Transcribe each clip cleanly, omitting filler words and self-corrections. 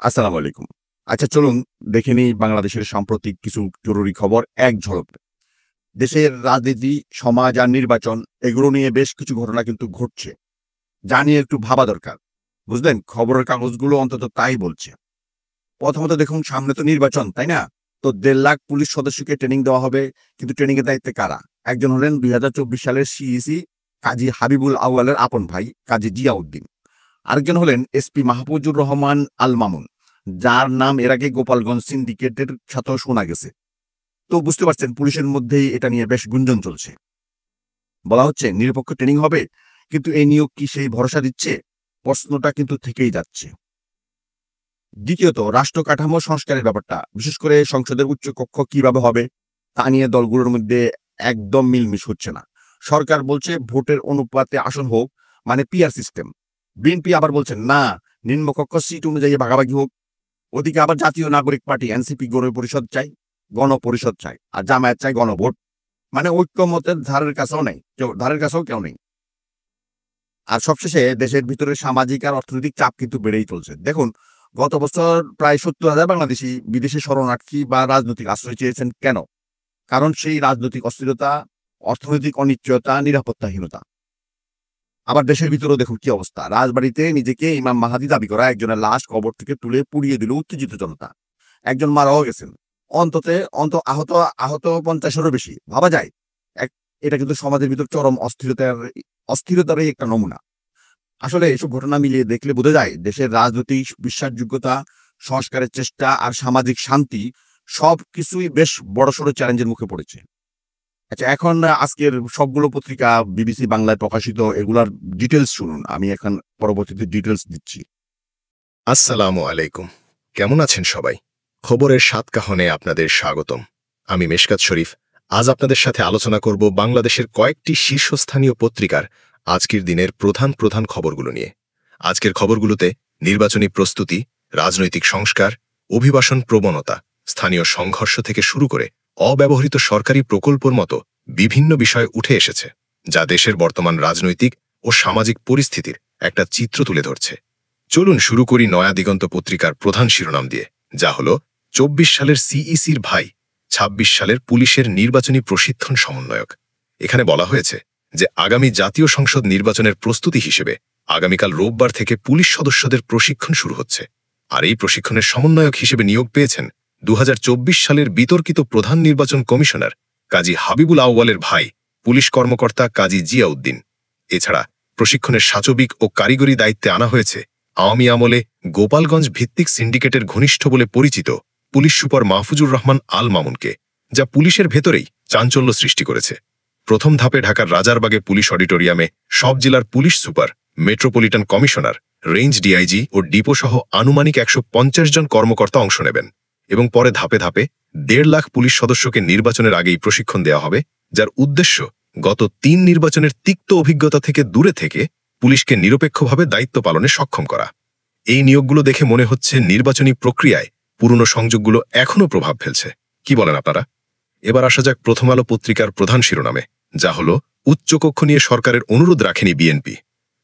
আসসালামু আলাইকুম। আচ্ছা চলুন দেখে নিই বাংলাদেশের সাম্প্রতিক কিছু জরুরি খবর এক ঝলকে। দেশের রাজনীতি, সমাজ আর নির্বাচন এগুলো নিয়ে বেশ কিছু ঘটনা কিন্তু ঘটছে। যা নিয়ে একটু ভাবা দরকার। বুঝলেন? খবরের কাগজগুলো অন্তত তাই বলছে। প্রথমত দেখুন সামনে তো নির্বাচন, তাই না? তো ১.৫ লাখ পুলিশ সদস্যকে ট্রেনিং দেওয়া হবে। কিন্তু ট্রেনিং এর দায়িত্বে কারা? একজন হলেন ২০২৪ সালের সিইসি কাজী হাবিবুল আউয়ালের আপন ভাই কাজী জিয়াউদ্দিন। আরেকজন হলেন এসপি মাহফুজুর রহমান আল মামুন, যার নাম এর আগে গোপালগঞ্জ সিন্ডিকেটের সাথেও শোনা গেছে। তো বুঝতে পারছেন পুলিশের মধ্যেই এটা নিয়ে বেশ গুঞ্জন চলছে। বলা হচ্ছে নিরপেক্ষ ট্রেনিং হবে, কিন্তু এই নিয়োগ কি সেই ভরসা দিচ্ছে? প্রশ্নটা কিন্তু থেকেই যাচ্ছে। দ্বিতীয়ত রাষ্ট্র কাঠামো সংস্কারের ব্যাপারটা, বিশেষ করে সংসদের উচ্চ কক্ষ কিভাবে হবে তা নিয়ে দলগুলোর মধ্যে একদম মিলমিশ হচ্ছে না। সরকার বলছে ভোটের অনুপাতে আসন হোক, মানে পিআর সিস্টেম। বিএনপি আবার বলছেন না, নিম্নকক্ষ সিট অনুযায়ী ভাগাভাগি হোক। ওদিকে আবার জাতীয় নাগরিক পার্টি এনসিপি গণপরিষদ চাই, গণপরিষদ চাই, আর জামায়াত চাই গণভোট। মানে ঐক্যমতের ধারের কাছেও কেউ নেই। আর সবশেষে দেশের ভিতরে সামাজিক আর অর্থনৈতিক চাপ কিন্তু বেড়েই চলছে। দেখুন, গত বছর প্রায় ৭০,০০০ বাংলাদেশি বিদেশে শরণার্থী বা রাজনৈতিক আশ্রয় চেয়েছেন। কেন? কারণ সেই রাজনৈতিক অস্থিরতা, অর্থনৈতিক অনিশ্চয়তা, নিরাপত্তাহীনতা। আবার দেশের ভিতরেও দেখুন কি অবস্থা। রাজবাড়িতে নিজেকে ইমাম মাহাদি দাবি করা একজনের লাশ কবর থেকে তুলে পুড়িয়ে দিল উত্তেজিত জনতা। একজন মারাও গেছেন। আহত আহত ৫০-এরও বেশি। ভাবা যায়? এটা কিন্তু সমাজের ভিতর চরম অস্থিরতারই একটা নমুনা। আসলে এসব ঘটনা মিলিয়ে দেখলে বোঝা যায় দেশের রাজনৈতিক বিশ্বাসযোগ্যতা, সংস্কারের চেষ্টা আর সামাজিক শান্তি সবকিছুই বেশ বড়সড় চ্যালেঞ্জের মুখে পড়েছে। আচ্ছা, এখন আজকের সবগুলো পত্রিকা, বিবিসি বাংলায় প্রকাশিত এগুলার ডিটেইলস শুনুন। আমি এখন পরবর্তীতে ডিটেইলস দিচ্ছি। আসসালামু আলাইকুম। কেমন আছেন সবাই? খবরের সাতকাহনে আপনাদের স্বাগতম। আমি মেশকাত শরীফ। আজ আপনাদের সাথে আলোচনা করব বাংলাদেশের কয়েকটি শীর্ষস্থানীয় পত্রিকার আজকের দিনের প্রধান প্রধান খবরগুলো নিয়ে। আজকের খবরগুলোতে নির্বাচনী প্রস্তুতি, রাজনৈতিক সংস্কার, অভিবাসন প্রবণতা, স্থানীয় সংঘর্ষ থেকে শুরু করে অব্যবহৃত সরকারি প্রকল্পর মতো বিভিন্ন বিষয় উঠে এসেছে, যা দেশের বর্তমান রাজনৈতিক ও সামাজিক পরিস্থিতির একটা চিত্র তুলে ধরছে। চলুন শুরু করি নয়া দিগন্ত পত্রিকার প্রধান শিরোনাম দিয়ে, যা হল ২৪ সালের সিইসির ভাই ২৬ সালের পুলিশের নির্বাচনী প্রশিক্ষণ সমন্বয়ক। এখানে বলা হয়েছে যে আগামী জাতীয় সংসদ নির্বাচনের প্রস্তুতি হিসেবে আগামীকাল রোববার থেকে পুলিশ সদস্যদের প্রশিক্ষণ শুরু হচ্ছে। আর এই প্রশিক্ষণের সমন্বয়ক হিসেবে নিয়োগ পেয়েছেন ২০২৪ সালের বিতর্কিত প্রধান নির্বাচন কমিশনার কাজী হাবিবুল আউয়ালের ভাই পুলিশ কর্মকর্তা কাজী জিয়াউদ্দিন। এছাড়া প্রশিক্ষণের সাচবিক ও কারিগরি দায়িত্বে আনা হয়েছে আওয়ামী আমলে গোপালগঞ্জ ভিত্তিক সিন্ডিকেটের ঘনিষ্ঠ বলে পরিচিত পুলিশ সুপার মাহফুজুর রহমান আল মামুনকে, যা পুলিশের ভেতরেই চাঞ্চল্য সৃষ্টি করেছে। প্রথম ধাপে ঢাকার রাজারবাগে পুলিশ অডিটোরিয়ামে সব জেলার police super, metropolitan commissioner, range DIG ও ডিপো সহ আনুমানিক ১৫০ জন কর্মকর্তা অংশ নেবেন এবং পরে ধাপে ধাপে ১.৫ লাখ পুলিশ সদস্যকে নির্বাচনের আগেই প্রশিক্ষণ দেওয়া হবে, যার উদ্দেশ্য গত ৩ নির্বাচনের তিক্ত অভিজ্ঞতা থেকে দূরে থেকে পুলিশকে নিরপেক্ষভাবে দায়িত্ব পালনে সক্ষম করা। এই নিয়োগগুলো দেখে মনে হচ্ছে নির্বাচনী প্রক্রিয়ায় পুরনো সংযোগগুলো এখনও প্রভাব ফেলছে। কি বলেন আপনারা? এবার আসা যাক প্রথম আলো পত্রিকার প্রধান শিরোনামে, যা হল উচ্চকক্ষ নিয়ে সরকারের অনুরোধ রাখেনি বিএনপি।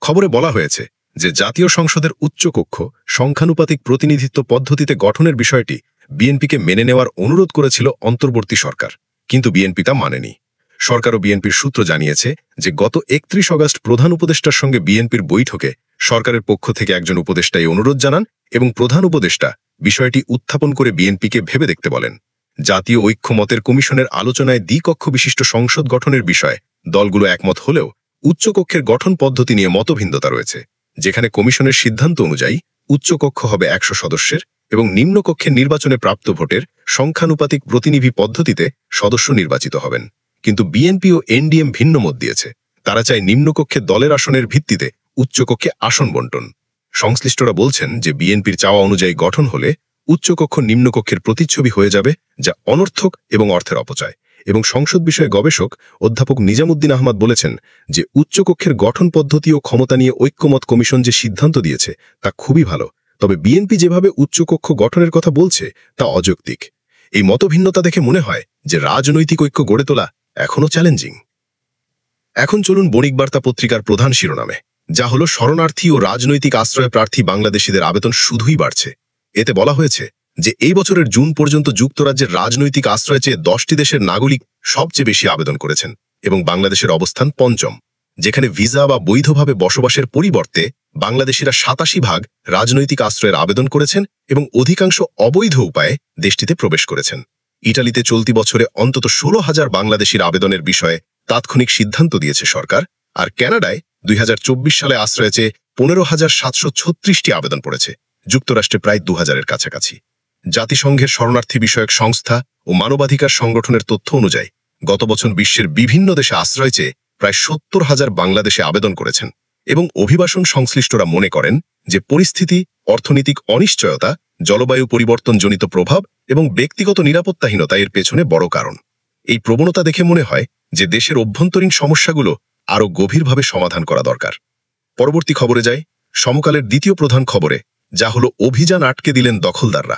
খবরে বলা হয়েছে যে জাতীয় সংসদের উচ্চকক্ষ সংখ্যানুপাতিক প্রতিনিধিত্ব পদ্ধতিতে গঠনের বিষয়টি বিএনপিকে মেনে নেওয়ার অনুরোধ করেছিল অন্তর্বর্তী সরকার, কিন্তু বিএনপি তা মানেনি। সরকার ও বিএনপির সূত্র জানিয়েছে যে গত ৩১ আগস্ট প্রধান উপদেষ্টার সঙ্গে বিএনপির বৈঠকে সরকারের পক্ষ থেকে একজন উপদেষ্টা এই অনুরোধ জানান এবং প্রধান উপদেষ্টা বিষয়টি উত্থাপন করে বিএনপিকে ভেবে দেখতে বলেন। জাতীয় ঐক্যমতের কমিশনের আলোচনায় দ্বিকক্ষ বিশিষ্ট সংসদ গঠনের বিষয়ে দলগুলো একমত হলেও উচ্চকক্ষের গঠন পদ্ধতি নিয়ে মতভিন্নতা রয়েছে, যেখানে কমিশনের সিদ্ধান্ত অনুযায়ী উচ্চকক্ষ হবে ১০০ সদস্যের এবং নিম্নকক্ষের নির্বাচনে প্রাপ্ত ভোটের সংখ্যানুপাতিক প্রতিনিধি পদ্ধতিতে সদস্য নির্বাচিত হবেন। কিন্তু বিএনপি ও এনডিএম ভিন্ন মত দিয়েছে। তারা চায় নিম্নকক্ষে দলের আসনের ভিত্তিতে উচ্চকক্ষে আসন বন্টন। সংশ্লিষ্টরা বলছেন যে বিএনপির চাওয়া অনুযায়ী গঠন হলে উচ্চকক্ষ নিম্নকক্ষের প্রতিচ্ছবি হয়ে যাবে, যা অনর্থক এবং অর্থের অপচয়। এবং সংসদ বিষয়ে গবেষক অধ্যাপক নিজামুদ্দিন আহমদ বলেছেন যে উচ্চকক্ষের গঠন পদ্ধতি ও ক্ষমতা নিয়ে ঐক্যমত কমিশন যে সিদ্ধান্ত দিয়েছে তা খুবই ভালো, তবে বিএনপি যেভাবে উচ্চকক্ষ গঠনের কথা বলছে তা অযৌক্তিক। এই মতভিন্নতা দেখে মনে হয় যে রাজনৈতিক ঐক্য গড়ে তোলা এখনও চ্যালেঞ্জিং। এখন চলুন বণিক বার্তা পত্রিকার প্রধান শিরোনামে, যা হল শরণার্থী ও রাজনৈতিক আশ্রয় প্রার্থী বাংলাদেশিদের আবেদন শুধুই বাড়ছে। এতে বলা হয়েছে যে এই বছরের জুন পর্যন্ত যুক্তরাজ্যের রাজনৈতিক আশ্রয় চেয়ে 10টি দেশের নাগরিক সবচেয়ে বেশি আবেদন করেছেন এবং বাংলাদেশের অবস্থান পঞ্চম, যেখানে ভিসা বা বৈধভাবে বসবাসের পরিবর্তে বাংলাদেশিরা 87% রাজনৈতিক আশ্রয়ের আবেদন করেছেন এবং অধিকাংশ অবৈধ উপায়ে দেশটিতে প্রবেশ করেছেন। ইটালিতে চলতি বছরে অন্তত 16,000 বাংলাদেশির আবেদনের বিষয়ে তাৎক্ষণিক সিদ্ধান্ত দিয়েছে সরকার, আর কানাডায় 2024 সালে আশ্রয় চেয়ে 15,736টি আবেদন পড়েছে, যুক্তরাষ্ট্রে প্রায় 2,000-এর কাছাকাছি। জাতিসংঘের শরণার্থী বিষয়ক সংস্থা ও মানবাধিকার সংগঠনের তথ্য অনুযায়ী গত বছর বিশ্বের বিভিন্ন দেশে আশ্রয় চেয়ে প্রায় 70,000 বাংলাদেশে আবেদন করেছেন এবং অভিবাসন সংশ্লিষ্টরা মনে করেন যে পরিস্থিতি, অর্থনৈতিক অনিশ্চয়তা, জলবায়ু পরিবর্তনজনিত প্রভাব এবং ব্যক্তিগত নিরাপত্তাহীনতা এর পেছনে বড় কারণ। এই প্রবণতা দেখে মনে হয় যে দেশের অভ্যন্তরীণ সমস্যাগুলো আরও গভীরভাবে সমাধান করা দরকার। পরবর্তী খবরে যাই, সমকালের দ্বিতীয় প্রধান খবরে, যা হলো অভিযান আটকে দিলেন দখলদাররা।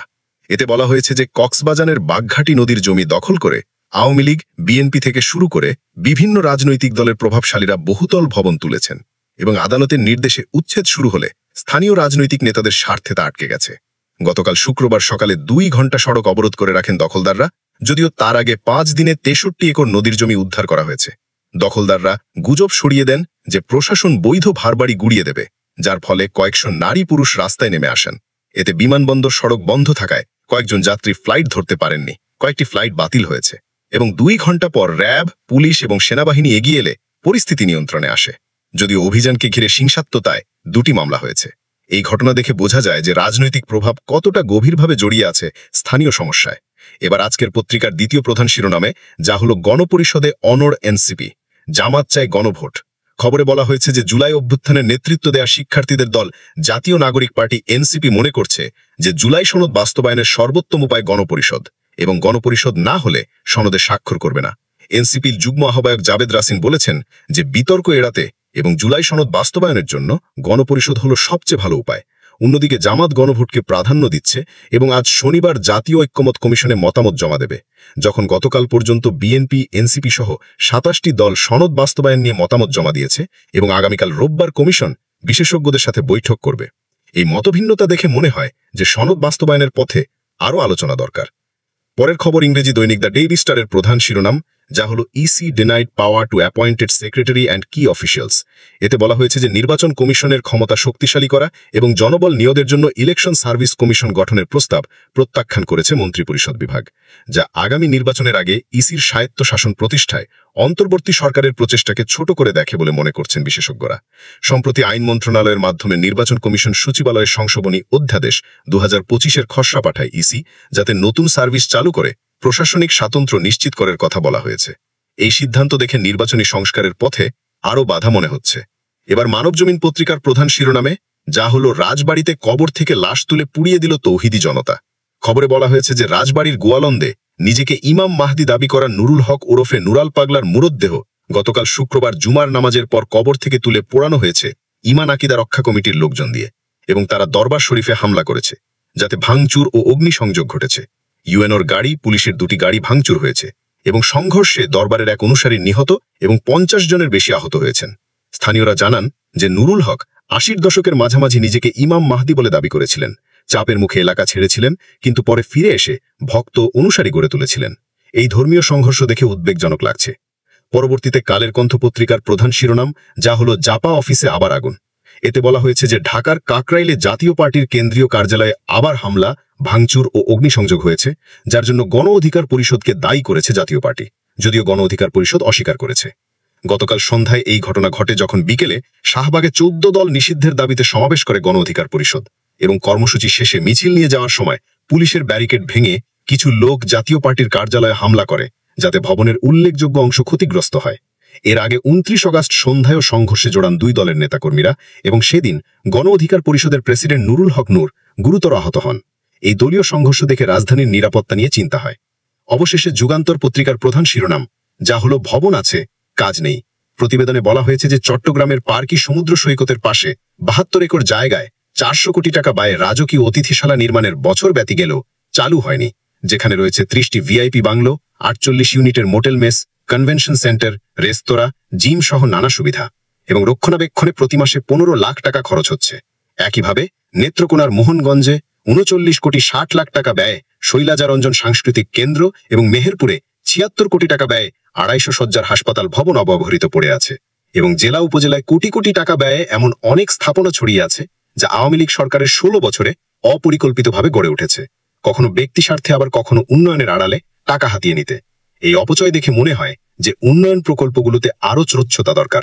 এতে বলা হয়েছে যে কক্সবাজারের বাগঘাটি নদীর জমি দখল করে আওয়ামী লীগ, বিএনপি থেকে শুরু করে বিভিন্ন রাজনৈতিক দলের প্রভাবশালীরা বহুতল ভবন তুলেছেন এবং আদালতের নির্দেশে উচ্ছেদ শুরু হলে স্থানীয় রাজনৈতিক নেতাদের স্বার্থে তা আটকে গেছে। গতকাল শুক্রবার সকালে 2 ঘণ্টা সড়ক অবরোধ করে রাখেন দখলদাররা, যদিও তার আগে 5 দিনে 63 একর নদীর জমি উদ্ধার করা হয়েছে। দখলদাররা গুজব সরিয়ে দেন যে প্রশাসন বৈধ ভারবাড়ি গুড়িয়ে দেবে, যার ফলে কয়েকশো নারী পুরুষ রাস্তায় নেমে আসেন। এতে বিমানবন্দর সড়ক বন্ধ থাকায় কয়েকজন যাত্রী ফ্লাইট ধরতে পারেননি, কয়েকটি ফ্লাইট বাতিল হয়েছে এবং 2 ঘণ্টা পর র্যাব, পুলিশ এবং সেনাবাহিনী এগিয়ে এলে পরিস্থিতি নিয়ন্ত্রণে আসে। যদিও অভিযানকে ঘিরে হিংসাত্মতায় 2টি মামলা হয়েছে। এই ঘটনা দেখে বোঝা যায় যে রাজনৈতিক প্রভাব কতটা গভীরভাবে জড়িয়ে আছে স্থানীয় সমস্যায়। এবার আজকের পত্রিকার দ্বিতীয় প্রধান শিরোনামে, যা হলো গণপরিষদে অনড় এনসিপি, জামাত চায় গণভোট। খবরে বলা হয়েছে যে জুলাই অভ্যুত্থানের নেতৃত্ব দেয়া শিক্ষার্থীদের দল জাতীয় নাগরিক পার্টি এনসিপি মনে করছে যে জুলাই সনদ বাস্তবায়নের সর্বোত্তম উপায় গণপরিষদ, এবং গণপরিষদ না হলে সনদে স্বাক্ষর করবে না। এনসিপির যুগ্ম আহ্বায়ক জাবেদ রাসিন বলেছেন যে বিতর্ক এড়াতে এবং জুলাই সনদ বাস্তবায়নের জন্য গণপরিষদ হলো সবচেয়ে ভালো উপায়। অন্যদিকে জামাত গণভোটকে প্রাধান্য দিচ্ছে এবং আজ শনিবার জাতীয় ঐক্যমত কমিশনে মতামত জমা দেবে, যখন গতকাল পর্যন্ত বিএনপি, এনসিপি সহ 27টি দল সনদ বাস্তবায়ন নিয়ে মতামত জমা দিয়েছে এবং আগামীকাল রোববার কমিশন বিশেষজ্ঞদের সাথে বৈঠক করবে। এই মতভিন্নতা দেখে মনে হয় যে সনদ বাস্তবায়নের পথে আরও আলোচনা দরকার। পরের খবর ইংরেজি দৈনিক দ্য ডেইলি স্টারের প্রধান শিরোনাম, যা হলো EC denied power to appointed secretary and key officials. এতে বলা হয়েছে যে নির্বাচন কমিশনের ক্ষমতা শক্তিশালী করা এবং জনবল নিয়োগের জন্য ইলেকশন সার্ভিস কমিশন গঠনের প্রস্তাব প্রত্যাখ্যান করেছে মন্ত্রিপরিষদ বিভাগ, যা আগামী নির্বাচনের আগে ইসির স্বায়ত্তশাসন প্রতিষ্ঠায় অন্তর্বর্তী সরকারের প্রচেষ্টাকে ছোট করে দেখে বলে মনে করছেন বিশেষজ্ঞরা। সম্প্রতি আইন মন্ত্রণালয়ের মাধ্যমে নির্বাচন কমিশন সচিবালয়ের সংশোধনী অধ্যাদেশ 2025-এর খসড়া পাঠায় ইসি, যাতে নতুন সার্ভিস চালু করে প্রশাসনিক স্বাতন্ত্র্য নিশ্চিত করার কথা বলা হয়েছে। এই সিদ্ধান্ত দেখে নির্বাচনী সংস্কারের পথে আরও বাধা মনে হচ্ছে। এবার মানবজমিন পত্রিকার প্রধান শিরোনামে, যা হলো রাজবাড়িতে কবর থেকে লাশ তুলে পুড়িয়ে দিল তৌহিদি জনতা। খবরে বলা হয়েছে যে রাজবাড়ির গোয়ালন্দে নিজেকে ইমাম মাহদি দাবি করা নুরুল হক ওরফে নুরাল পাগলার মুরদ্দেহ গতকাল শুক্রবার জুমার নামাজের পর কবর থেকে তুলে পোড়ানো হয়েছে ইমান আকিদা রক্ষা কমিটির লোকজন দিয়ে, এবং তারা দরবার শরীফে হামলা করেছে, যাতে ভাঙচুর ও অগ্নিসংযোগ ঘটেছে। ইউএনওর গাড়ি, পুলিশের 2টি গাড়ি ভাঙচুর হয়েছে এবং সংঘর্ষে দরবারের এক অনুসারী নিহত এবং 50 জনের বেশি আহত হয়েছেন। স্থানীয়রা জানান যে নুরুল হক 80-র দশকের মাঝামাঝি নিজেকে ইমাম মাহদি বলে দাবি করেছিলেন, চাপের মুখে এলাকা ছেড়েছিলেন, কিন্তু পরে ফিরে এসে ভক্ত অনুসারী গড়ে তুলেছিলেন। এই ধর্মীয় সংঘর্ষ দেখে উদ্বেগজনক লাগছে। পরবর্তীতে কালের কণ্ঠ পত্রিকার প্রধান শিরোনাম, যা হলো জাপা অফিসে আবার আগুন। এতে বলা হয়েছে যে ঢাকার কাকরাইলে জাতীয় পার্টির কেন্দ্রীয় কার্যালয়ে আবার হামলা, ভাঙচুর ও অগ্নিসংযোগ হয়েছে, যার জন্য গণ অধিকার পরিষদকে দায়ী করেছে জাতীয় পার্টি, যদিও গণ অধিকার পরিষদ অস্বীকার করেছে। গতকাল সন্ধ্যায় এই ঘটনা ঘটে যখন বিকেলে শাহবাগে 14 দল নিষিদ্ধের দাবিতে সমাবেশ করে গণ অধিকার পরিষদ, এবং কর্মসূচি শেষে মিছিল নিয়ে যাওয়ার সময় পুলিশের ব্যারিকেড ভেঙে কিছু লোক জাতীয় পার্টির কার্যালয়ে হামলা করে, যাতে ভবনের উল্লেখযোগ্য অংশ ক্ষতিগ্রস্ত হয়। এর আগে 29 আগস্ট সন্ধ্যায়ও সংঘর্ষে জড়ান 2 দলের নেতাকর্মীরা, এবং সেদিন গণ অধিকার পরিষদের প্রেসিডেন্ট নুরুল হক নূর গুরুতর আহত হন। এই দলীয় সংঘর্ষ দেখে রাজধানীর নিরাপত্তা নিয়ে চিন্তা হয়। অবশেষে যুগান্তর পত্রিকার প্রধান শিরোনাম, যা হলো ভবন আছে, কাজ নেই। প্রতিবেদনে বলা হয়েছে যে চট্টগ্রামের পার্কি সমুদ্র সৈকতের পাশে 72 একর জায়গায় 400 কোটি টাকা ব্যয়ে রাজকীয় অতিথিশালা নির্মাণের বছর ব্যতী গেলেও চালু হয়নি, যেখানে রয়েছে 30টি ভিআইপি বাংলো, 48 ইউনিটের মোটেল মেস, কনভেনশন সেন্টার, রেস্তোরাঁ, জিম সহ নানা সুবিধা, এবং রক্ষণাবেক্ষণে প্রতি মাসে 15 লাখ টাকা খরচ হচ্ছে। একইভাবে নেত্রকোনার মোহনগঞ্জে 39,60,00,000 টাকা ব্যয়ে শৈলাজারঞ্জন সাংস্কৃতিক কেন্দ্র এবং মেহেরপুরে 76 কোটি টাকা ব্যয়ে 250 শয্যার হাসপাতাল ভবন অব্যবহৃত পড়ে আছে এবং জেলা উপজেলায় কোটি কোটি টাকা ব্যয়ে এমন অনেক স্থাপনা ছড়িয়ে আছে যা আওয়ামী লীগ সরকারের 16 বছরে অপরিকল্পিতভাবে গড়ে উঠেছে, কখনো ব্যক্তি স্বার্থে আবার কখনো উন্নয়নের আড়ালে টাকা হাতিয়ে নিতে। এই অপচয় দেখে মনে হয় যে উন্নয়ন প্রকল্পগুলোতে আরও স্বচ্ছতা দরকার।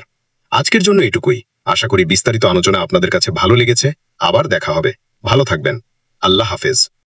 আজকের জন্য এটুকুই। আশা করি বিস্তারিত আলোচনা আপনাদের কাছে ভালো লেগেছে। আবার দেখা হবে। ভালো থাকবেন। আল্লাহ হাফেজ।